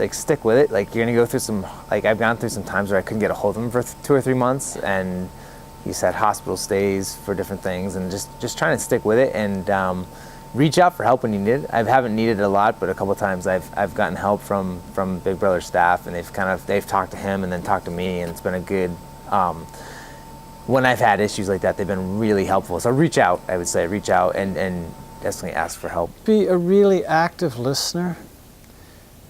like stick with it. Like you're gonna go through some, like I've gone through some times where I couldn't get a hold of him for 2 or 3 months, and he's had hospital stays for different things, and just trying to stick with it and reach out for help when you need it. I haven't needed it a lot, but a couple of times I've gotten help from Big Brother staff, and they've talked to him and then talked to me, and it's been a good. When I've had issues like that, they've been really helpful. So reach out, I would say, and definitely ask for help. Be a really active listener,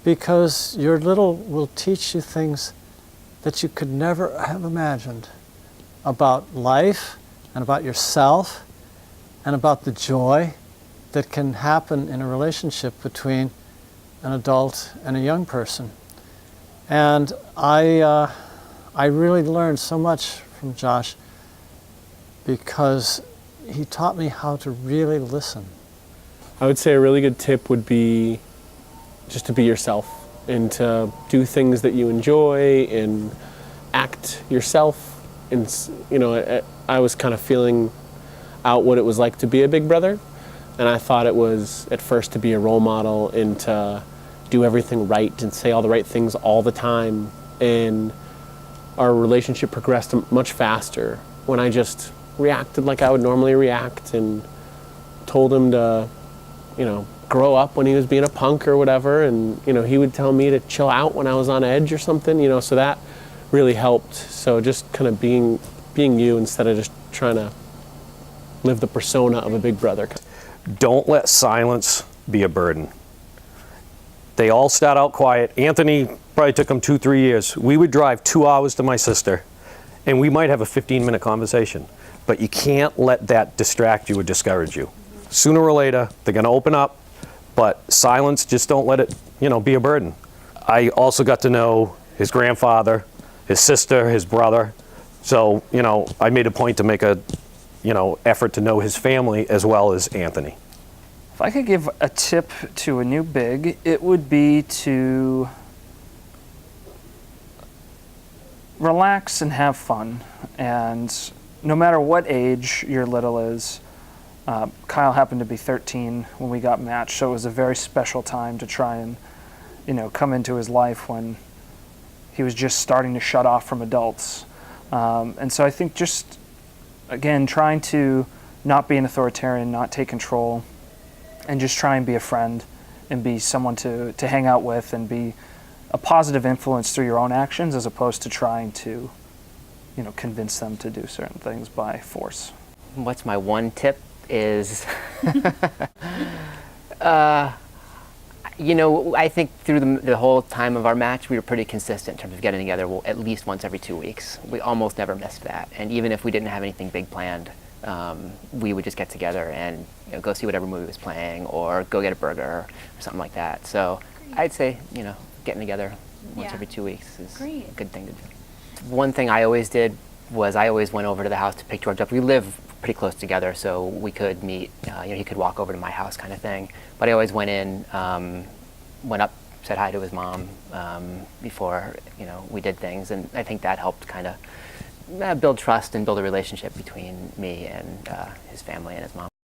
because your little will teach you things that you could never have imagined about life and about yourself and about the joy that can happen in a relationship between an adult and a young person. And I really learned so much from Josh because he taught me how to really listen. I would say a really good tip would be just to be yourself and to do things that you enjoy and act yourself. And I was kind of feeling out what it was like to be a big brother, and I thought it was at first to be a role model and to do everything right and say all the right things all the time. And our relationship progressed much faster when I just reacted like I would normally react and told him to, grow up when he was being a punk or whatever, and he would tell me to chill out when I was on edge or something, so that really helped. So just kind of being you instead of just trying to live the persona of a big brother. Don't let silence be a burden. They all start out quiet. Anthony probably took him 2-3 years. We would drive 2 hours to my sister, and we might have a 15-minute conversation, but you can't let that distract you or discourage you. Sooner or later, they're gonna open up, but silence, just don't let it, be a burden. I also got to know his grandfather, his sister, his brother. So, I made a point to make a, effort to know his family as well as Anthony. If I could give a tip to a new big, it would be to relax and have fun. And no matter what age your little is, Kyle happened to be 13 when we got matched, so it was a very special time to try and, come into his life when he was just starting to shut off from adults. And so I think just, again, trying to not be an authoritarian, not take control, and just try and be a friend and be someone to hang out with and be a positive influence through your own actions as opposed to trying to, convince them to do certain things by force. What's my one tip is, I think through the whole time of our match, we were pretty consistent in terms of getting together at least once every 2 weeks. We almost never missed that. And even if we didn't have anything big planned, we would just get together and go see whatever movie was playing or go get a burger or something like that. So I'd say, getting together once every 2 weeks is a good thing to do. One thing I always did was I always went over to the house to pick George up. We live pretty close together, so we could meet, he could walk over to my house kind of thing. But I always went in, went up, said hi to his mom before, we did things. And I think that helped kind of build trust and build a relationship between me and his family and his mom.